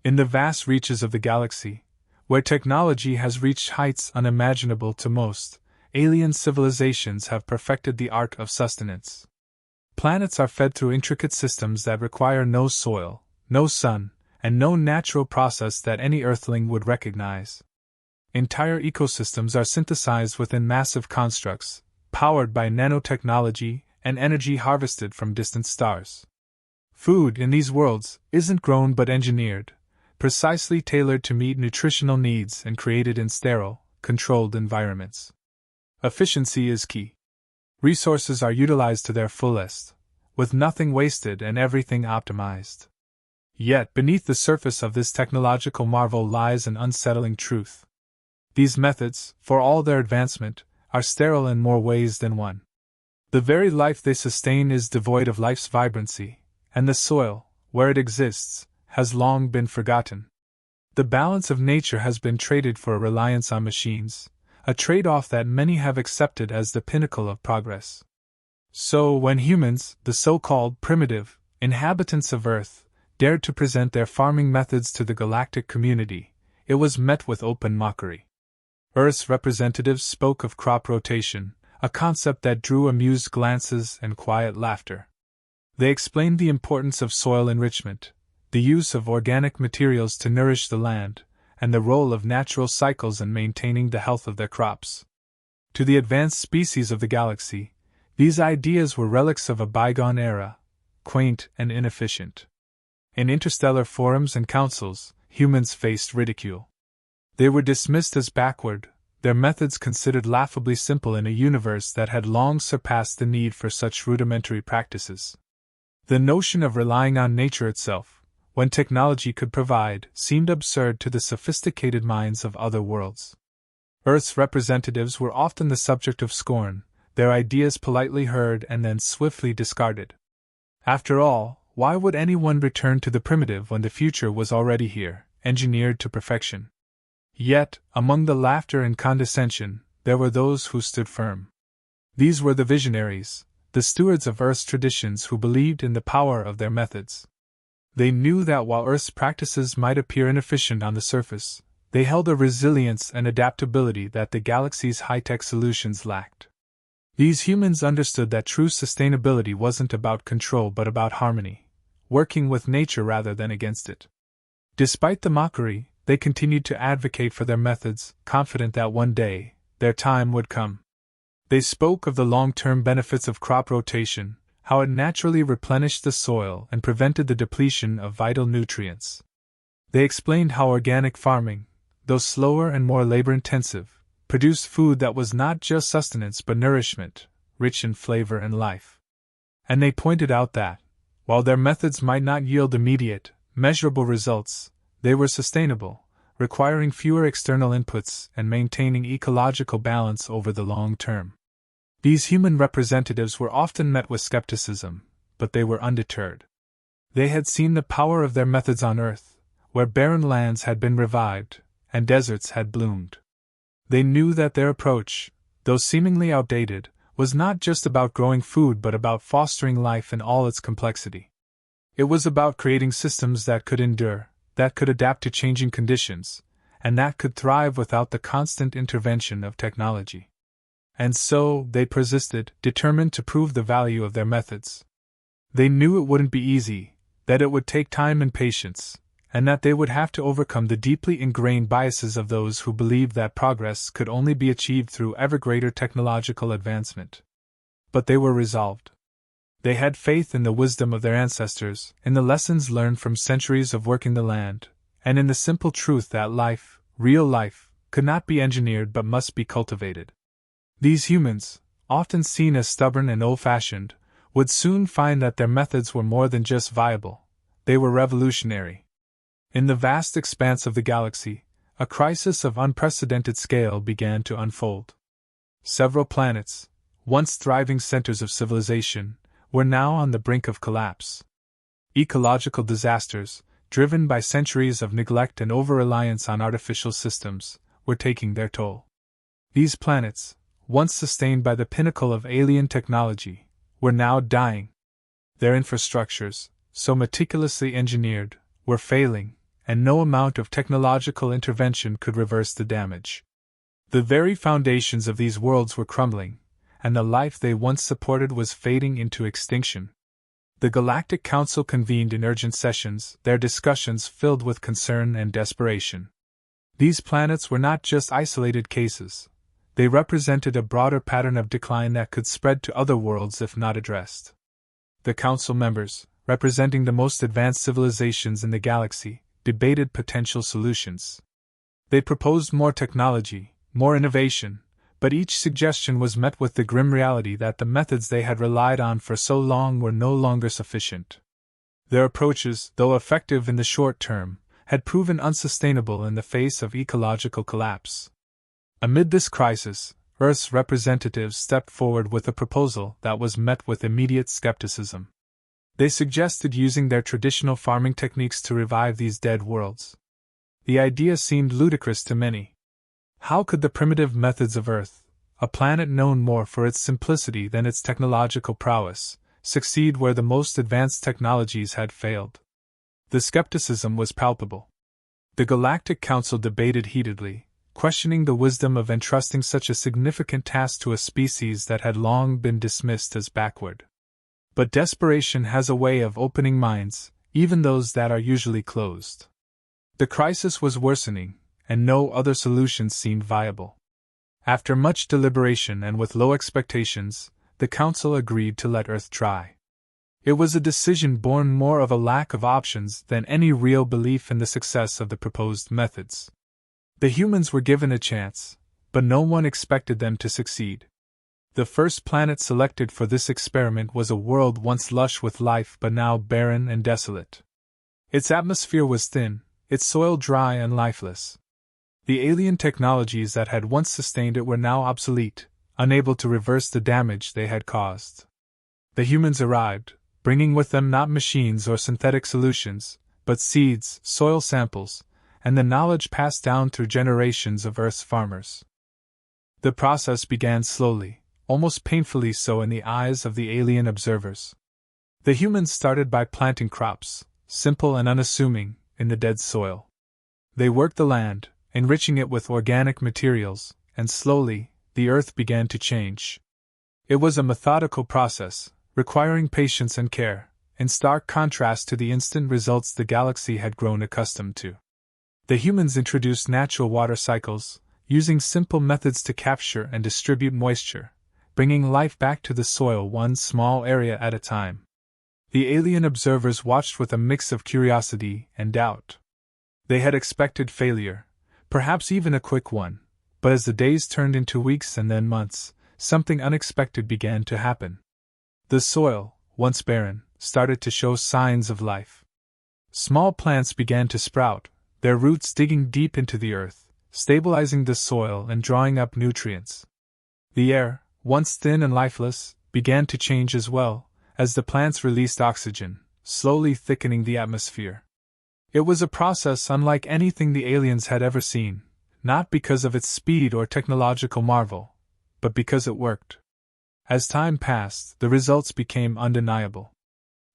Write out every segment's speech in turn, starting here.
In the vast reaches of the galaxy, where technology has reached heights unimaginable to most, alien civilizations have perfected the art of sustenance. Planets are fed through intricate systems that require no soil, no sun, and no natural process that any Earthling would recognize. Entire ecosystems are synthesized within massive constructs, powered by nanotechnology and energy harvested from distant stars. Food in these worlds isn't grown but engineered, precisely tailored to meet nutritional needs and created in sterile, controlled environments. Efficiency is key. Resources are utilized to their fullest, with nothing wasted and everything optimized. Yet beneath the surface of this technological marvel lies an unsettling truth. These methods, for all their advancement, are sterile in more ways than one. The very life they sustain is devoid of life's vibrancy, and the soil, where it exists, has long been forgotten. The balance of nature has been traded for a reliance on machines, a trade-off that many have accepted as the pinnacle of progress. So, when humans, the so-called primitive inhabitants of Earth, dared to present their farming methods to the galactic community, it was met with open mockery. Earth's representatives spoke of crop rotation, a concept that drew amused glances and quiet laughter. They explained the importance of soil enrichment, the use of organic materials to nourish the land, and the role of natural cycles in maintaining the health of their crops. To the advanced species of the galaxy, these ideas were relics of a bygone era, quaint and inefficient. In interstellar forums and councils, humans faced ridicule. They were dismissed as backward, their methods considered laughably simple in a universe that had long surpassed the need for such rudimentary practices. The notion of relying on nature itself, when technology could provide, seemed absurd to the sophisticated minds of other worlds. Earth's representatives were often the subject of scorn, their ideas politely heard and then swiftly discarded. After all, why would anyone return to the primitive when the future was already here, engineered to perfection? Yet, among the laughter and condescension, there were those who stood firm. These were the visionaries, the stewards of Earth's traditions who believed in the power of their methods. They knew that while Earth's practices might appear inefficient on the surface, they held a resilience and adaptability that the galaxy's high-tech solutions lacked. These humans understood that true sustainability wasn't about control but about harmony, working with nature rather than against it. Despite the mockery, they continued to advocate for their methods, confident that one day, their time would come. They spoke of the long-term benefits of crop rotation, how it naturally replenished the soil and prevented the depletion of vital nutrients. They explained how organic farming, though slower and more labor-intensive, produced food that was not just sustenance but nourishment, rich in flavor and life. And they pointed out that, while their methods might not yield immediate, measurable results, they were sustainable, requiring fewer external inputs and maintaining ecological balance over the long term. These human representatives were often met with skepticism, but they were undeterred. They had seen the power of their methods on Earth, where barren lands had been revived, and deserts had bloomed. They knew that their approach, though seemingly outdated, was not just about growing food but about fostering life in all its complexity. It was about creating systems that could endure, that could adapt to changing conditions, and that could thrive without the constant intervention of technology. And so, they persisted, determined to prove the value of their methods. They knew it wouldn't be easy, that it would take time and patience, and that they would have to overcome the deeply ingrained biases of those who believed that progress could only be achieved through ever greater technological advancement. But they were resolved. They had faith in the wisdom of their ancestors, in the lessons learned from centuries of working the land, and in the simple truth that life, real life, could not be engineered but must be cultivated. These humans, often seen as stubborn and old-fashioned, would soon find that their methods were more than just viable, they were revolutionary. In the vast expanse of the galaxy, a crisis of unprecedented scale began to unfold. Several planets, once thriving centers of civilization, were now on the brink of collapse. Ecological disasters, driven by centuries of neglect and over-reliance on artificial systems, were taking their toll. These planets, once sustained by the pinnacle of alien technology, were now dying. Their infrastructures, so meticulously engineered, were failing, and no amount of technological intervention could reverse the damage. The very foundations of these worlds were crumbling, and the life they once supported was fading into extinction. The Galactic Council convened in urgent sessions, their discussions filled with concern and desperation. These planets were not just isolated cases. They represented a broader pattern of decline that could spread to other worlds if not addressed. The Council members, representing the most advanced civilizations in the galaxy, debated potential solutions. They proposed more technology, more innovation, but each suggestion was met with the grim reality that the methods they had relied on for so long were no longer sufficient. Their approaches, though effective in the short term, had proven unsustainable in the face of ecological collapse. Amid this crisis, Earth's representatives stepped forward with a proposal that was met with immediate skepticism. They suggested using their traditional farming techniques to revive these dead worlds. The idea seemed ludicrous to many. How could the primitive methods of Earth, a planet known more for its simplicity than its technological prowess, succeed where the most advanced technologies had failed? The skepticism was palpable. The Galactic Council debated heatedly, questioning the wisdom of entrusting such a significant task to a species that had long been dismissed as backward. But desperation has a way of opening minds, even those that are usually closed. The crisis was worsening, and no other solutions seemed viable. After much deliberation and with low expectations, the Council agreed to let Earth try. It was a decision born more of a lack of options than any real belief in the success of the proposed methods. The humans were given a chance, but no one expected them to succeed. The first planet selected for this experiment was a world once lush with life but now barren and desolate. Its atmosphere was thin, its soil dry and lifeless. The alien technologies that had once sustained it were now obsolete, unable to reverse the damage they had caused. The humans arrived, bringing with them not machines or synthetic solutions, but seeds, soil samples, and the knowledge passed down through generations of Earth's farmers. The process began slowly, almost painfully so in the eyes of the alien observers. The humans started by planting crops, simple and unassuming, in the dead soil. They worked the land, enriching it with organic materials, and slowly, the Earth began to change. It was a methodical process, requiring patience and care, in stark contrast to the instant results the galaxy had grown accustomed to. The humans introduced natural water cycles, using simple methods to capture and distribute moisture, bringing life back to the soil one small area at a time. The alien observers watched with a mix of curiosity and doubt. They had expected failure, perhaps even a quick one, but as the days turned into weeks and then months, something unexpected began to happen. The soil, once barren, started to show signs of life. Small plants began to sprout, their roots digging deep into the earth, stabilizing the soil and drawing up nutrients. The air, once thin and lifeless, began to change as well, as the plants released oxygen, slowly thickening the atmosphere. It was a process unlike anything the aliens had ever seen, not because of its speed or technological marvel, but because it worked. As time passed, the results became undeniable.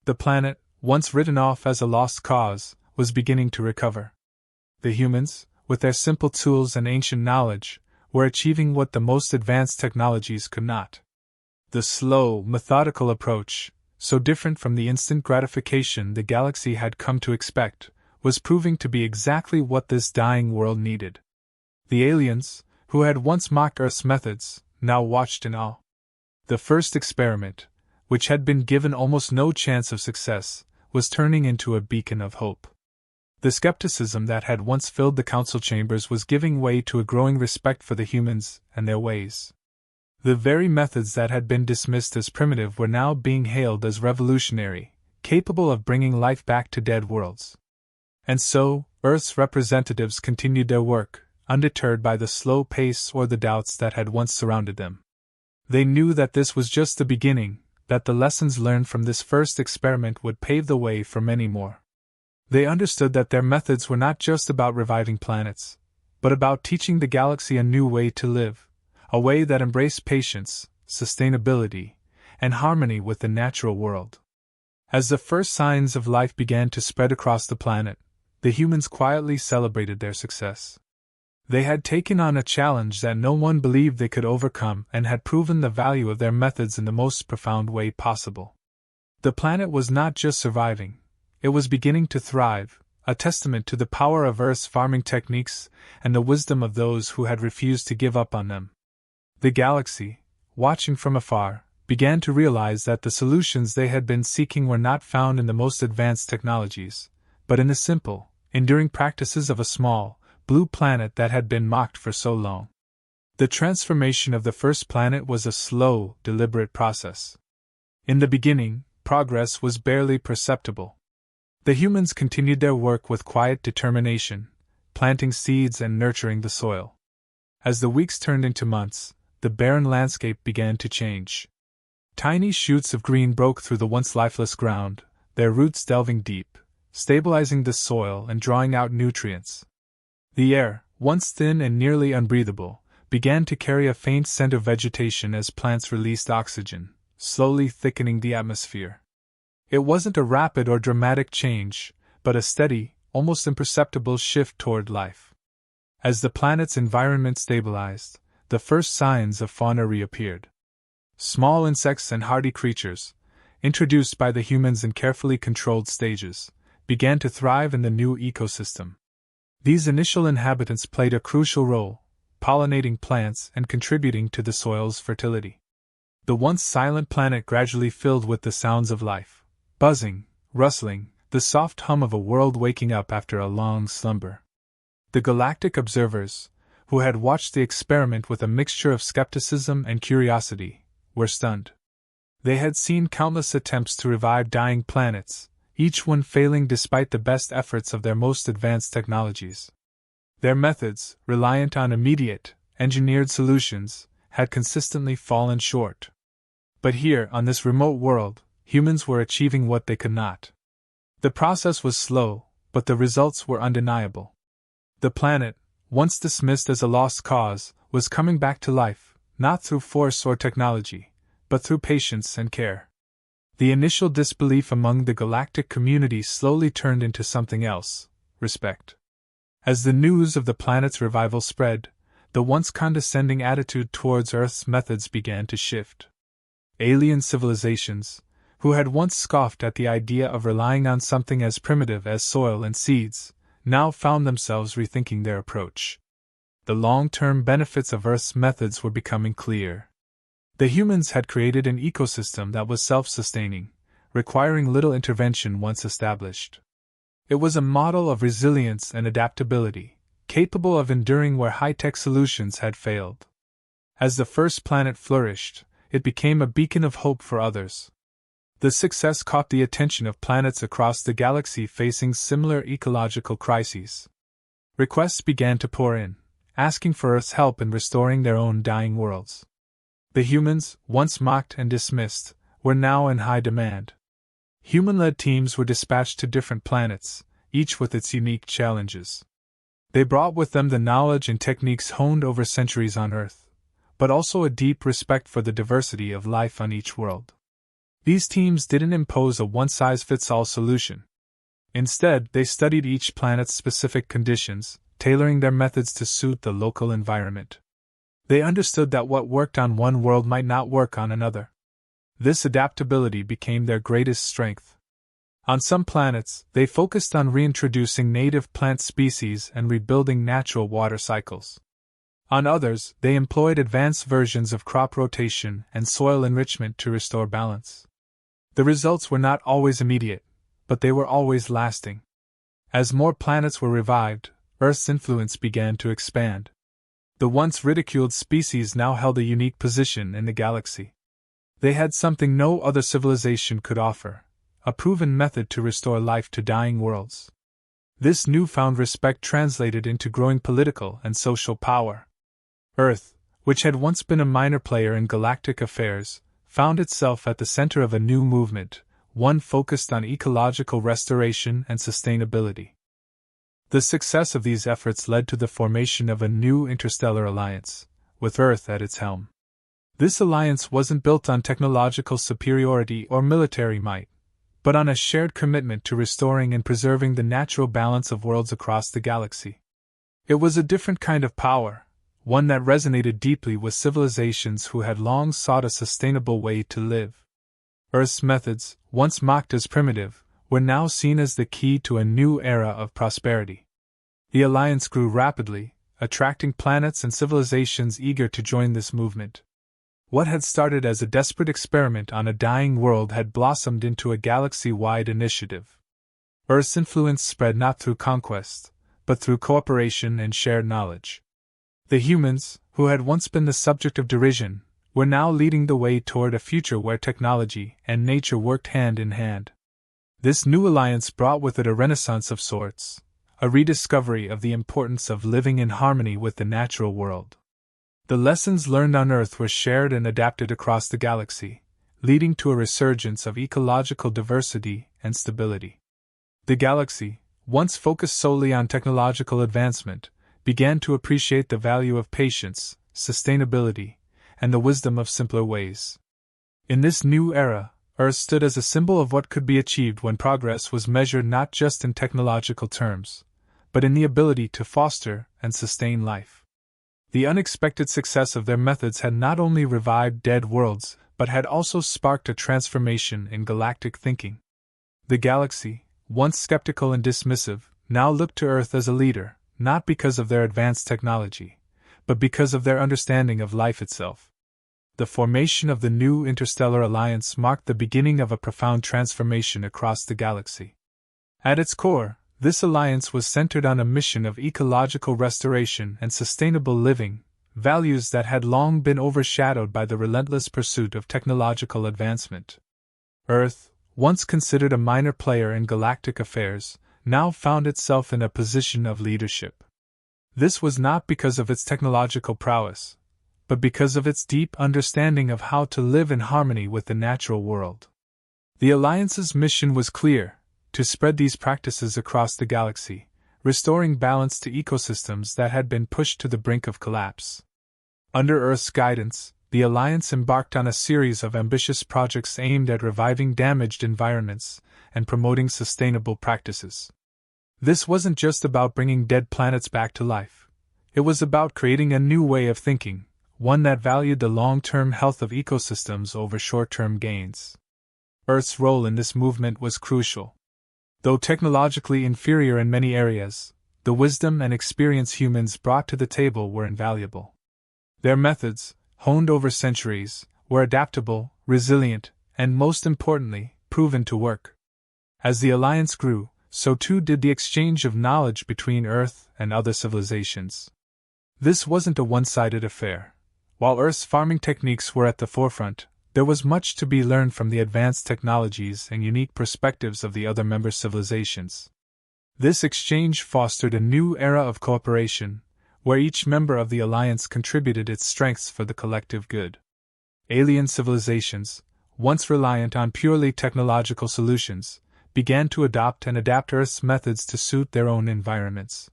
The planet, once written off as a lost cause, was beginning to recover. The humans, with their simple tools and ancient knowledge, were achieving what the most advanced technologies could not. The slow, methodical approach, so different from the instant gratification the galaxy had come to expect, was proving to be exactly what this dying world needed. The aliens, who had once mocked Earth's methods, now watched in awe. The first experiment, which had been given almost no chance of success, was turning into a beacon of hope. The skepticism that had once filled the council chambers was giving way to a growing respect for the humans and their ways. The very methods that had been dismissed as primitive were now being hailed as revolutionary, capable of bringing life back to dead worlds. And so, Earth's representatives continued their work, undeterred by the slow pace or the doubts that had once surrounded them. They knew that this was just the beginning, that the lessons learned from this first experiment would pave the way for many more. They understood that their methods were not just about reviving planets, but about teaching the galaxy a new way to live, a way that embraced patience, sustainability, and harmony with the natural world. As the first signs of life began to spread across the planet, The humans quietly celebrated their success. They had taken on a challenge that no one believed they could overcome and had proven the value of their methods in the most profound way possible. The planet was not just surviving, it was beginning to thrive, a testament to the power of Earth's farming techniques and the wisdom of those who had refused to give up on them. The galaxy, watching from afar, began to realize that the solutions they had been seeking were not found in the most advanced technologies, but in the simple, enduring practices of a small, blue planet that had been mocked for so long. The transformation of the first planet was a slow, deliberate process. In the beginning, progress was barely perceptible. The humans continued their work with quiet determination, planting seeds and nurturing the soil. As the weeks turned into months, the barren landscape began to change. Tiny shoots of green broke through the once lifeless ground, their roots delving deep, stabilizing the soil and drawing out nutrients. The air, once thin and nearly unbreathable, began to carry a faint scent of vegetation as plants released oxygen, slowly thickening the atmosphere. It wasn't a rapid or dramatic change, but a steady, almost imperceptible shift toward life. As the planet's environment stabilized, the first signs of fauna reappeared. Small insects and hardy creatures, introduced by the humans in carefully controlled stages, began to thrive in the new ecosystem. These initial inhabitants played a crucial role, pollinating plants and contributing to the soil's fertility. The once silent planet gradually filled with the sounds of life, buzzing, rustling, the soft hum of a world waking up after a long slumber. The galactic observers, who had watched the experiment with a mixture of skepticism and curiosity, were stunned. They had seen countless attempts to revive dying planets, each one failing despite the best efforts of their most advanced technologies. Their methods, reliant on immediate, engineered solutions, had consistently fallen short. But here, on this remote world, humans were achieving what they could not. The process was slow, but the results were undeniable. The planet, once dismissed as a lost cause, was coming back to life, not through force or technology, but through patience and care. The initial disbelief among the galactic community slowly turned into something else: respect. As the news of the planet's revival spread, the once condescending attitude towards Earth's methods began to shift. Alien civilizations, who had once scoffed at the idea of relying on something as primitive as soil and seeds, now found themselves rethinking their approach. The long-term benefits of Earth's methods were becoming clear. The humans had created an ecosystem that was self-sustaining, requiring little intervention once established. It was a model of resilience and adaptability, capable of enduring where high-tech solutions had failed. As the first planet flourished, it became a beacon of hope for others. The success caught the attention of planets across the galaxy facing similar ecological crises. Requests began to pour in, asking for Earth's help in restoring their own dying worlds. The humans, once mocked and dismissed, were now in high demand. Human-led teams were dispatched to different planets, each with its unique challenges. They brought with them the knowledge and techniques honed over centuries on Earth, but also a deep respect for the diversity of life on each world. These teams didn't impose a one-size-fits-all solution. Instead, they studied each planet's specific conditions, tailoring their methods to suit the local environment. They understood that what worked on one world might not work on another. This adaptability became their greatest strength. On some planets, they focused on reintroducing native plant species and rebuilding natural water cycles. On others, they employed advanced versions of crop rotation and soil enrichment to restore balance. The results were not always immediate, but they were always lasting. As more planets were revived, Earth's influence began to expand. The once ridiculed species now held a unique position in the galaxy. They had something no other civilization could offer: a proven method to restore life to dying worlds. This newfound respect translated into growing political and social power. Earth, which had once been a minor player in galactic affairs, found itself at the center of a new movement, one focused on ecological restoration and sustainability. The success of these efforts led to the formation of a new interstellar alliance, with Earth at its helm. This alliance wasn't built on technological superiority or military might, but on a shared commitment to restoring and preserving the natural balance of worlds across the galaxy. It was a different kind of power, one that resonated deeply with civilizations who had long sought a sustainable way to live. Earth's methods, once mocked as primitive, were now seen as the key to a new era of prosperity. The alliance grew rapidly, attracting planets and civilizations eager to join this movement. What had started as a desperate experiment on a dying world had blossomed into a galaxy-wide initiative. Earth's influence spread not through conquest, but through cooperation and shared knowledge. The humans, who had once been the subject of derision, were now leading the way toward a future where technology and nature worked hand in hand. This new alliance brought with it a renaissance of sorts, a rediscovery of the importance of living in harmony with the natural world. The lessons learned on Earth were shared and adapted across the galaxy, leading to a resurgence of ecological diversity and stability. The galaxy, once focused solely on technological advancement, began to appreciate the value of patience, sustainability, and the wisdom of simpler ways. In this new era, Earth stood as a symbol of what could be achieved when progress was measured not just in technological terms, but in the ability to foster and sustain life. The unexpected success of their methods had not only revived dead worlds, but had also sparked a transformation in galactic thinking. The galaxy, once skeptical and dismissive, now looked to Earth as a leader, not because of their advanced technology, but because of their understanding of life itself. The formation of the new interstellar alliance marked the beginning of a profound transformation across the galaxy. At its core, this alliance was centered on a mission of ecological restoration and sustainable living, values that had long been overshadowed by the relentless pursuit of technological advancement. Earth, once considered a minor player in galactic affairs, now found itself in a position of leadership. This was not because of its technological prowess, but because of its deep understanding of how to live in harmony with the natural world. The Alliance's mission was clear: to spread these practices across the galaxy, restoring balance to ecosystems that had been pushed to the brink of collapse. Under Earth's guidance, the Alliance embarked on a series of ambitious projects aimed at reviving damaged environments and promoting sustainable practices. This wasn't just about bringing dead planets back to life. It was about creating a new way of thinking, one that valued the long-term health of ecosystems over short-term gains. Earth's role in this movement was crucial. Though technologically inferior in many areas, the wisdom and experience humans brought to the table were invaluable. Their methods, honed over centuries, were adaptable, resilient, and most importantly, proven to work. As the Alliance grew, so too did the exchange of knowledge between Earth and other civilizations. This wasn't a one-sided affair. While Earth's farming techniques were at the forefront, there was much to be learned from the advanced technologies and unique perspectives of the other member civilizations. This exchange fostered a new era of cooperation, where each member of the Alliance contributed its strengths for the collective good. Alien civilizations, once reliant on purely technological solutions, began to adopt and adapt Earth's methods to suit their own environments.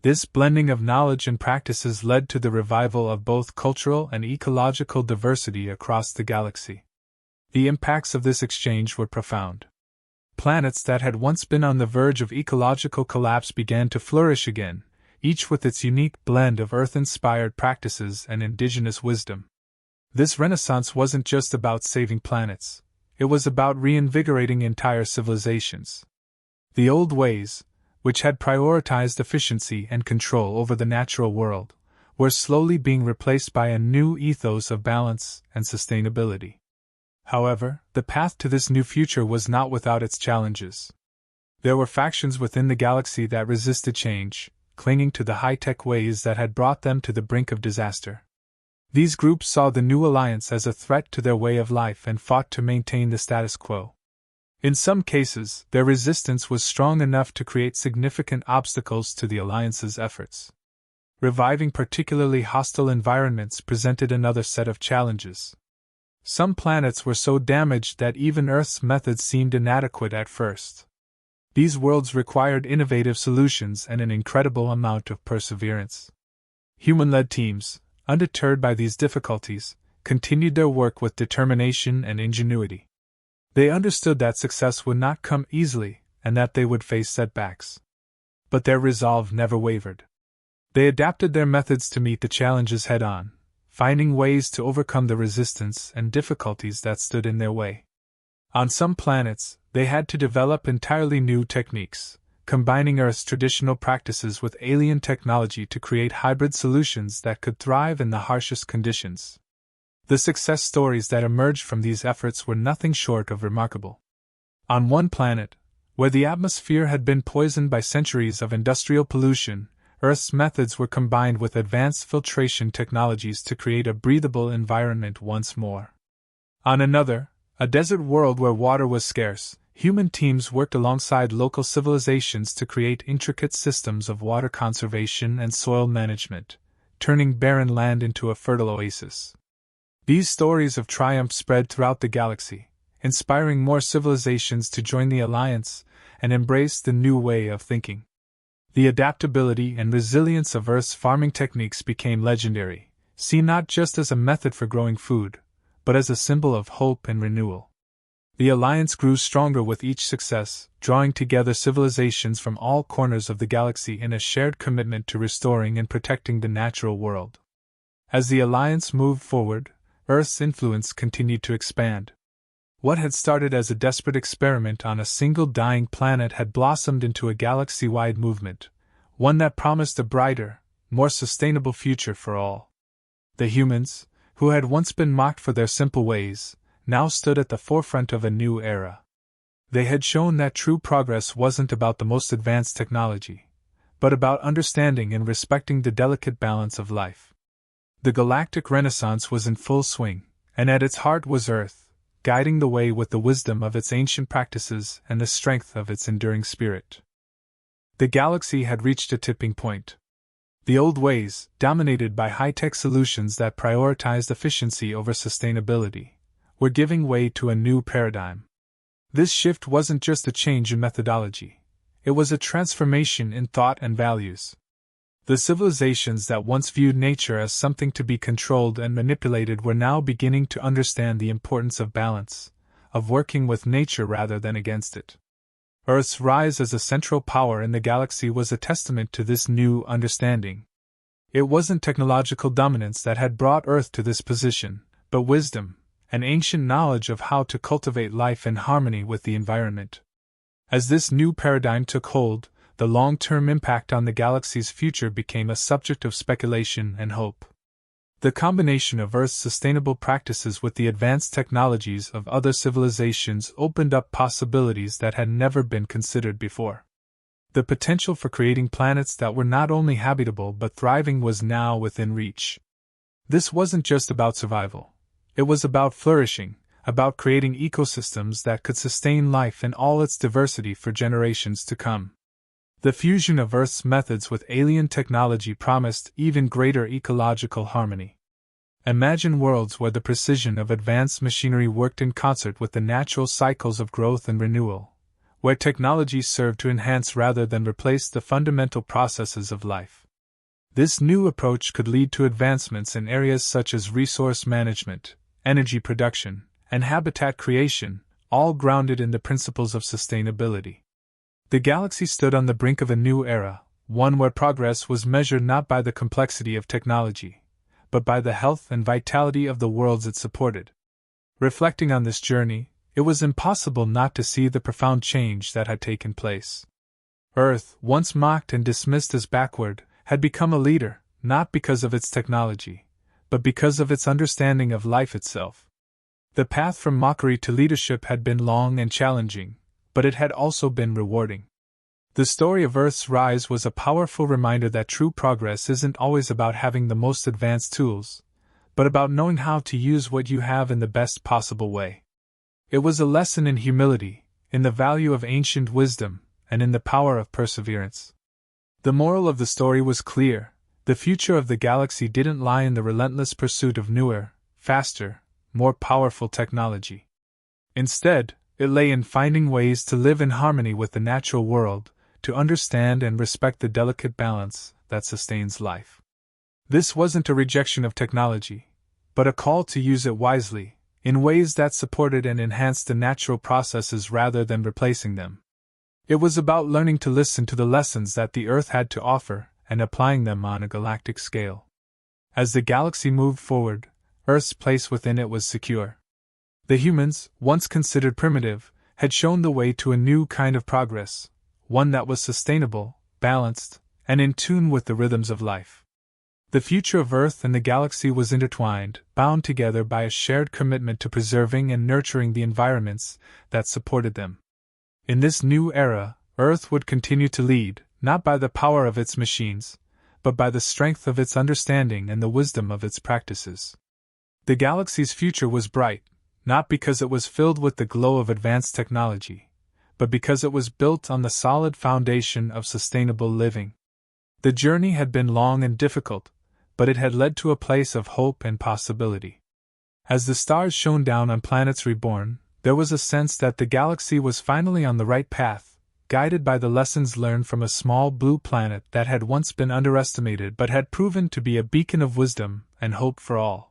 This blending of knowledge and practices led to the revival of both cultural and ecological diversity across the galaxy. The impacts of this exchange were profound. Planets that had once been on the verge of ecological collapse began to flourish again, each with its unique blend of Earth-inspired practices and indigenous wisdom. This renaissance wasn't just about saving planets, it was about reinvigorating entire civilizations. The old ways, which had prioritized efficiency and control over the natural world, were slowly being replaced by a new ethos of balance and sustainability. However, the path to this new future was not without its challenges. There were factions within the galaxy that resisted change, clinging to the high-tech ways that had brought them to the brink of disaster. These groups saw the new alliance as a threat to their way of life and fought to maintain the status quo. In some cases, their resistance was strong enough to create significant obstacles to the Alliance's efforts. Reviving particularly hostile environments presented another set of challenges. Some planets were so damaged that even Earth's methods seemed inadequate at first. These worlds required innovative solutions and an incredible amount of perseverance. Human-led teams, undeterred by these difficulties, continued their work with determination and ingenuity. They understood that success would not come easily and that they would face setbacks. But their resolve never wavered. They adapted their methods to meet the challenges head-on, finding ways to overcome the resistance and difficulties that stood in their way. On some planets, they had to develop entirely new techniques, combining Earth's traditional practices with alien technology to create hybrid solutions that could thrive in the harshest conditions. The success stories that emerged from these efforts were nothing short of remarkable. On one planet, where the atmosphere had been poisoned by centuries of industrial pollution, Earth's methods were combined with advanced filtration technologies to create a breathable environment once more. On another, a desert world where water was scarce, human teams worked alongside local civilizations to create intricate systems of water conservation and soil management, turning barren land into a fertile oasis. These stories of triumph spread throughout the galaxy, inspiring more civilizations to join the alliance and embrace the new way of thinking. The adaptability and resilience of Earth's farming techniques became legendary, seen not just as a method for growing food, but as a symbol of hope and renewal. The alliance grew stronger with each success, drawing together civilizations from all corners of the galaxy in a shared commitment to restoring and protecting the natural world. As the alliance moved forward, Earth's influence continued to expand. What had started as a desperate experiment on a single dying planet had blossomed into a galaxy-wide movement, one that promised a brighter, more sustainable future for all. The humans, who had once been mocked for their simple ways, now stood at the forefront of a new era. They had shown that true progress wasn't about the most advanced technology, but about understanding and respecting the delicate balance of life. The galactic renaissance was in full swing, and at its heart was Earth, guiding the way with the wisdom of its ancient practices and the strength of its enduring spirit. The galaxy had reached a tipping point. The old ways, dominated by high-tech solutions that prioritized efficiency over sustainability, were giving way to a new paradigm. This shift wasn't just a change in methodology, it was a transformation in thought and values. The civilizations that once viewed nature as something to be controlled and manipulated were now beginning to understand the importance of balance, of working with nature rather than against it. Earth's rise as a central power in the galaxy was a testament to this new understanding. It wasn't technological dominance that had brought Earth to this position, but wisdom, an ancient knowledge of how to cultivate life in harmony with the environment. As this new paradigm took hold, the long-term impact on the galaxy's future became a subject of speculation and hope. The combination of Earth's sustainable practices with the advanced technologies of other civilizations opened up possibilities that had never been considered before. The potential for creating planets that were not only habitable but thriving was now within reach. This wasn't just about survival. It was about flourishing, about creating ecosystems that could sustain life in all its diversity for generations to come. The fusion of Earth's methods with alien technology promised even greater ecological harmony. Imagine worlds where the precision of advanced machinery worked in concert with the natural cycles of growth and renewal, where technology served to enhance rather than replace the fundamental processes of life. This new approach could lead to advancements in areas such as resource management, energy production, and habitat creation, all grounded in the principles of sustainability. The galaxy stood on the brink of a new era, one where progress was measured not by the complexity of technology, but by the health and vitality of the worlds it supported. Reflecting on this journey, it was impossible not to see the profound change that had taken place. Earth, once mocked and dismissed as backward, had become a leader, not because of its technology, but because of its understanding of life itself. The path from mockery to leadership had been long and challenging, but it had also been rewarding. The story of Earth's rise was a powerful reminder that true progress isn't always about having the most advanced tools, but about knowing how to use what you have in the best possible way. It was a lesson in humility, in the value of ancient wisdom, and in the power of perseverance. The moral of the story was clear: the future of the galaxy didn't lie in the relentless pursuit of newer, faster, more powerful technology. Instead, it lay in finding ways to live in harmony with the natural world, to understand and respect the delicate balance that sustains life. This wasn't a rejection of technology, but a call to use it wisely, in ways that supported and enhanced the natural processes rather than replacing them. It was about learning to listen to the lessons that the Earth had to offer and applying them on a galactic scale. As the galaxy moved forward, Earth's place within it was secure. The humans, once considered primitive, had shown the way to a new kind of progress, one that was sustainable, balanced, and in tune with the rhythms of life. The future of Earth and the galaxy was intertwined, bound together by a shared commitment to preserving and nurturing the environments that supported them. In this new era, Earth would continue to lead, not by the power of its machines, but by the strength of its understanding and the wisdom of its practices. The galaxy's future was bright, not because it was filled with the glow of advanced technology, but because it was built on the solid foundation of sustainable living. The journey had been long and difficult, but it had led to a place of hope and possibility. As the stars shone down on planets reborn, there was a sense that the galaxy was finally on the right path, guided by the lessons learned from a small blue planet that had once been underestimated but had proven to be a beacon of wisdom and hope for all.